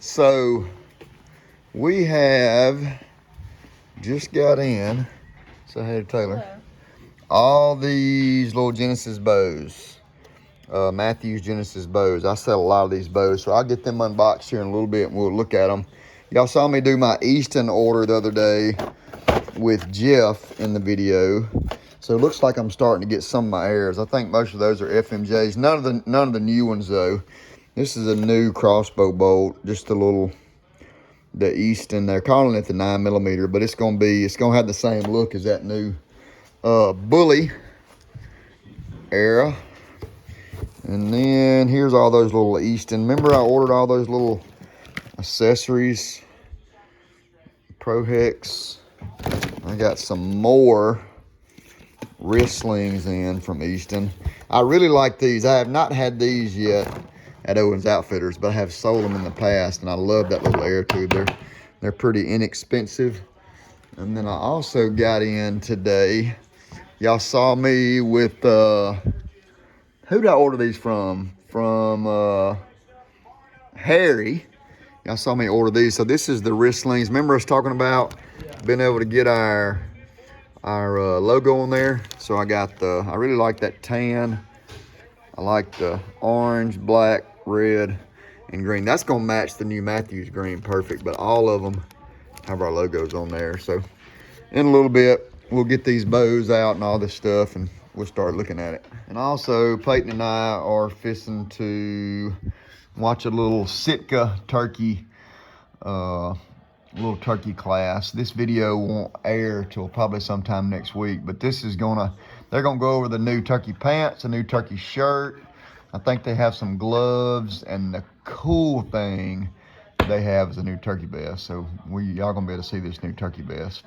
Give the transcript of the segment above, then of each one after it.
So we have just got in. So hey Taylor. Hello. All these little Genesis bows. Matthews Genesis bows. I sell a lot of these bows, so I'll get them unboxed here in a little bit and we'll look at them. Y'all saw me do my Easton order the other day with Jeff in the video. So it looks like I'm starting to get some of my airs. I think most of those are FMJs. None of the new ones though. This is a new crossbow bolt, just a little, the Easton. They're calling it the 9mm, but it's gonna have the same look as that new Bully era. And then here's all those little Easton. Remember I ordered all those little accessories, Pro Hex. I got some more wrist slings in from Easton. I really like these. I have not had these yet at Owens Outfitters, but I have sold them in the past, and I love that little air tube. They're pretty inexpensive. And then I also got in today. Y'all saw me with who did I order these from? From Harry. Y'all saw me order these. So this is the wrist slings. Remember us talking about being able to get our logo on there? So I got I really like that tan. I like the orange, black, red, and green. That's gonna match the new Matthews green perfect, but all of them have our logos on there. So in a little bit, we'll get these bows out and all this stuff, and we'll start looking at it. And also, Peyton and I are fixing to watch a little Sitka turkey, little turkey class. This video won't air till probably sometime next week, but this is they're gonna go over the new turkey pants, a new turkey shirt. I think they have some gloves, and the cool thing they have is a new turkey vest. So y'all gonna be able to see this new turkey vest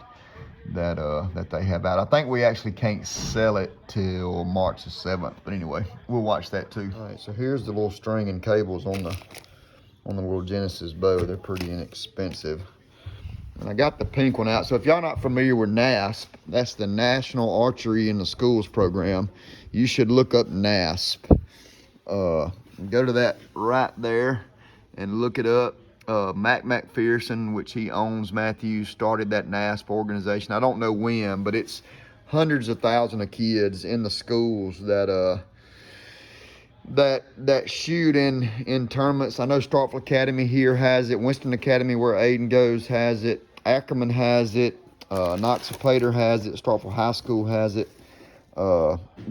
that they have out. I think we actually can't sell it till March the 7th, but anyway, we'll watch that too. All right, so here's the little string and cables on the little Genesis bow. They're pretty inexpensive. And I got the pink one out. So if y'all not familiar with NASP, that's the National Archery in the Schools program. You should look up NASP. Go to that right there and look it up. Mac McPherson, which he owns Matthews, started that NASP organization. I don't know when, but it's hundreds of thousands of kids in the schools that shoot in tournaments. I know Starkville Academy here has it. Winston Academy, where Aiden goes, has it. Ackerman has it. Knox-Pater has it. Starkville High School has it.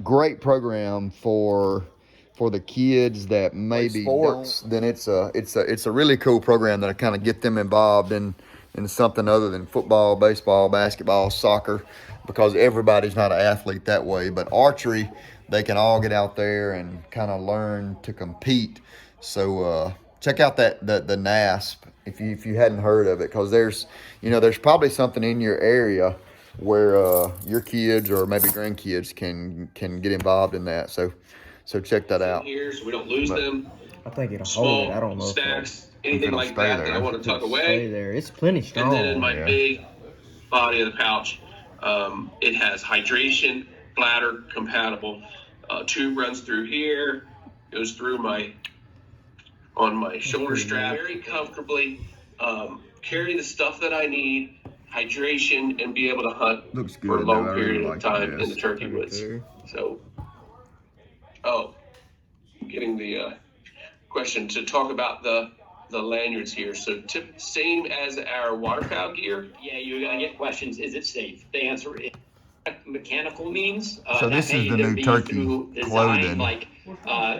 Great program for the kids that maybe sports. Then it's a really cool program that kind of get them involved in something other than football, baseball, basketball, soccer, because everybody's not an athlete that way. But archery, they can all get out there and kind of learn to compete. So check out the NASP if you hadn't heard of it, because there's probably something in your area where your kids or maybe grandkids can get involved in that. So check that out. Here, so we don't lose them. I think it'll Small hold it. I don't know stacks, anything like that I want to tuck away. Stay there. It's plenty strong. And then in my big body of the pouch, it has hydration, bladder compatible. Tube runs through here, goes through on my shoulder strap very comfortably. Carry the stuff that I need, hydration, and be able to hunt for a long period of time in the turkey woods. So, getting the question to talk about the lanyards here. So same as our waterfowl gear. Yeah, you're gonna get questions. Is it safe? The answer is mechanical means. So this is the new turkey clothing. Like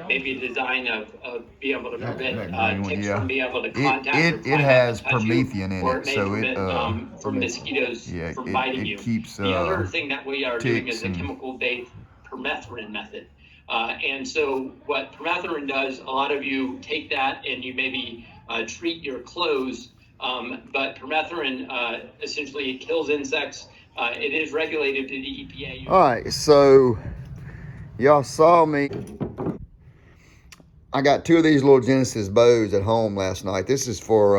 maybe a design of be able to prevent ticks from being able to contact. It has promethium in or it, so it from mosquitoes from biting you. Keeps the other thing that we are doing is a and chemical-based permethrin method. And so what permethrin does, a lot of you take that and you maybe treat your clothes, but permethrin essentially kills insects. It is regulated to the EPA. All right, so y'all saw me. I got two of these little Genesis bows at home last night. This is for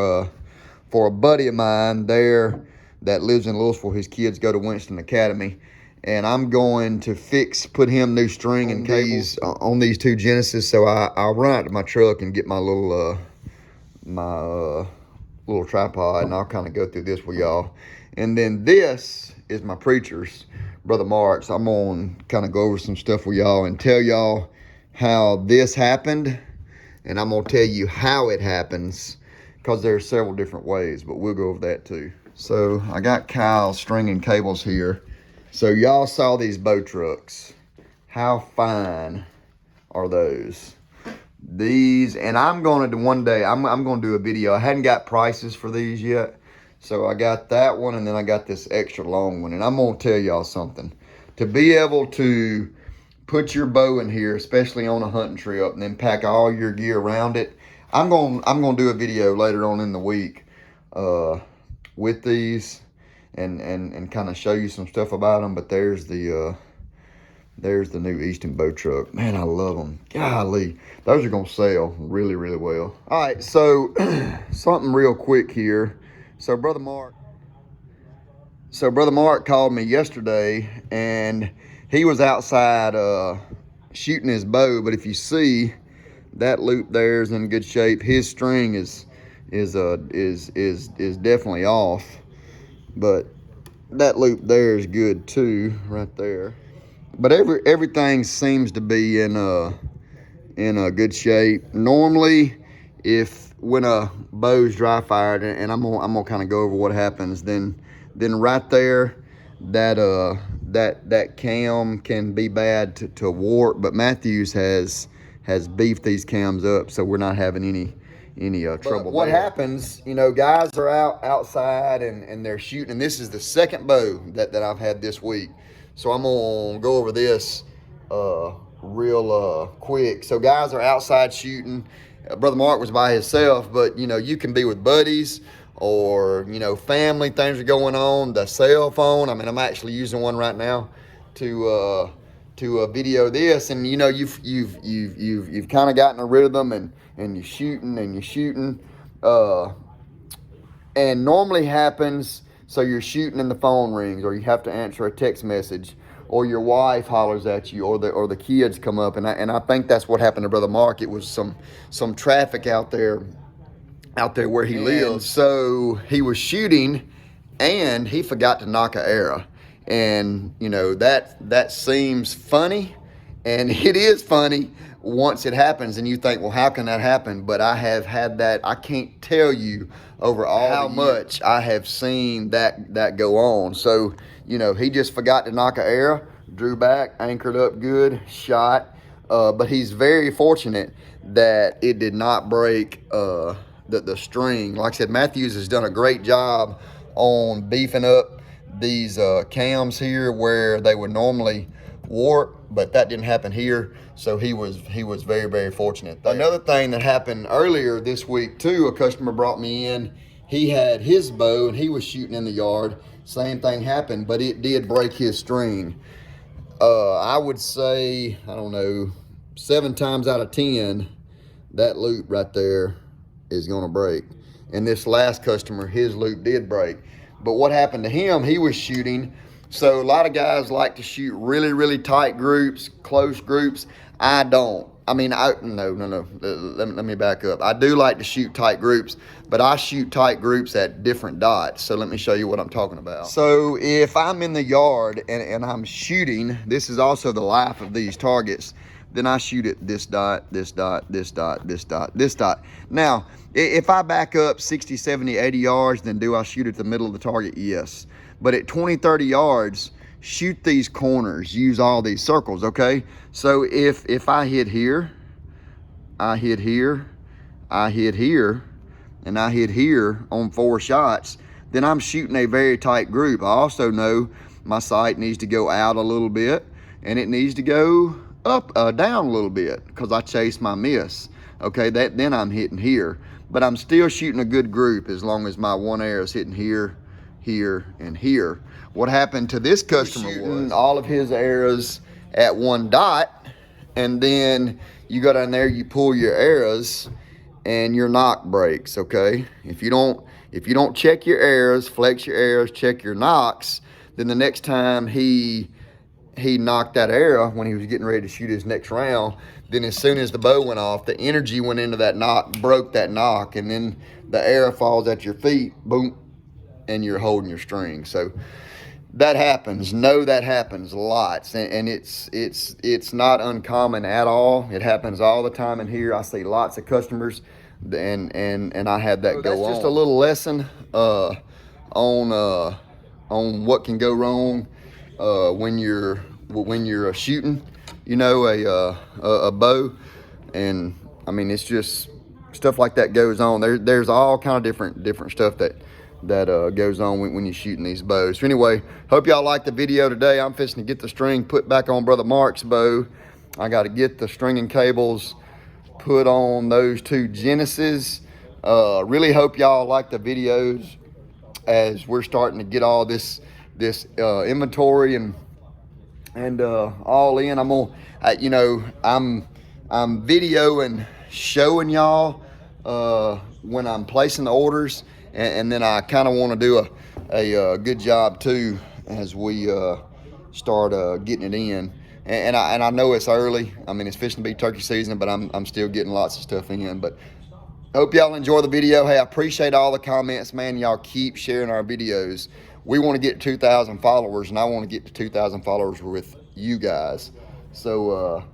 a buddy of mine there that lives in Louisville. His kids go to Winston Academy. And I'm going to put him new string and cables on these two Genesis. So I'll run out to my truck and get my little little tripod, and I'll kind of go through this with y'all. And then this is my preacher's, Brother Mark's. I'm gonna kind of go over some stuff with y'all and tell y'all how this happened, and I'm gonna tell you how it happens, because there are several different ways, but we'll go over that too. So I got Kyle's stringing cables here. So y'all saw these bow trucks. How fine are those? These, and I'm going to one day, I'm going to do a video. I hadn't got prices for these yet. So I got that one, and then I got this extra long one. And I'm going to tell y'all something. To be able to put your bow in here, especially on a hunting trip, and then pack all your gear around it, I'm going to do a video later on in the week with these and kind of show you some stuff about them. But there's the new Easton bow truck. Man, I love them. Golly, those are going to sell really, really well. All right, so something real quick here. So Brother Mark called me yesterday, and he was outside shooting his bow. But if you see, that loop there is in good shape. His string is definitely off, but that loop there is good too, right there. But everything seems to be in a good shape. Normally, when a bow's dry fired, and I'm gonna kind of go over what happens, then right there, that cam can be bad to warp. But Matthews has beefed these cams up, so we're not having any trouble. But what happens, guys are outside and they're shooting, and this is the second bow that I've had this week. So I'm gonna go over this real quick. So guys are outside shooting. Brother Mark was by himself, but you can be with buddies or family. Things are going on. The cell phone. I mean, I'm actually using one right now to video this, and you've kind of gotten a rhythm, and you're shooting, and normally happens. So you're shooting and the phone rings, or you have to answer a text message, or your wife hollers at you, or the kids come up, and I think that's what happened to Brother Mark. It was some traffic out there where he lives. So he was shooting, and he forgot to knock an arrow, and that seems funny, and it is funny once it happens, and you think, well, how can that happen? But I have had that. I can't tell you over all how much I have seen that go on. So he just forgot to knock an arrow, drew back, anchored up good, shot. But he's very fortunate that it did not break the string. Like I said, Matthews has done a great job on beefing up these cams here where they would normally warp, but that didn't happen here. So he was very, very fortunate there. Another thing that happened earlier this week too, a customer brought me in. He had his bow and he was shooting in the yard. Same thing happened, but it did break his string. I would say, I don't know, 7 times out of 10, that loop right there is gonna break. And this last customer, his loop did break. But what happened to him, he was shooting. So a lot of guys like to shoot really, really tight groups, close groups. I don't. I mean, no. Let me back up. I do like to shoot tight groups, but I shoot tight groups at different dots. So let me show you what I'm talking about. So if I'm in the yard and I'm shooting, this is also the life of these targets, then I shoot at this dot, this dot, this dot, this dot, this dot. Now, if I back up 60, 70, 80 yards, then do I shoot at the middle of the target? Yes. But at 20, 30 yards, shoot these corners, use all these circles, okay? So if I hit here, I hit here, I hit here, and I hit here on 4 shots, then I'm shooting a very tight group. I also know my sight needs to go out a little bit, and it needs to go up, down a little bit, because I chase my miss, okay? Then I'm hitting here. But I'm still shooting a good group as long as my one arrow is hitting here, here, and here. What happened to this customer was all of his arrows at one dot, and then you go down there, you pull your arrows, and your knock breaks, okay? If you don't check your arrows, flex your arrows, check your knocks, then the next time he he knocked that arrow when he was getting ready to shoot his next round. Then as soon as the bow went off, the energy went into that knock, broke that knock, and then the arrow falls at your feet, boom, and you're holding your string. So that happens. No, that happens lots, and it's not uncommon at all. It happens all the time in here. I see lots of customers, and I have that go on. That's just a little lesson on what can go wrong when you're shooting, you know, a bow. And I mean, it's just stuff like that goes on. There's all kind of different stuff that goes on when you're shooting these bows. So anyway, hope y'all liked the video today. I'm fixing to get the string put back on Brother Mark's bow. I got to get the string and cables put on those two Genesis. Really hope y'all like the videos as we're starting to get all this inventory and all in. I'm gonna, you know, I'm videoing, showing y'all when I'm placing the orders, and then I kind of want to do a good job too as we start getting it in. And I know it's early. I mean, it's fixing to be turkey season, but I'm still getting lots of stuff in. But hope y'all enjoy the video. Hey, I appreciate all the comments, man. Y'all keep sharing our videos. We want to get 2,000 followers, and I want to get to 2,000 followers with you guys. So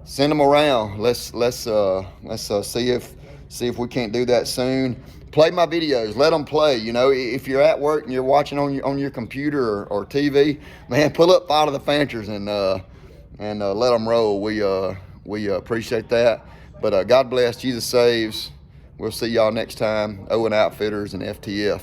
send them around. Let's see if we can't do that soon. Play my videos. Let them play. You know, if you're at work and you're watching on your computer or TV, man, pull up Fight of the Fanchers and let them roll. We appreciate that. But God bless. Jesus saves. We'll see y'all next time. Owen Outfitters and FTF.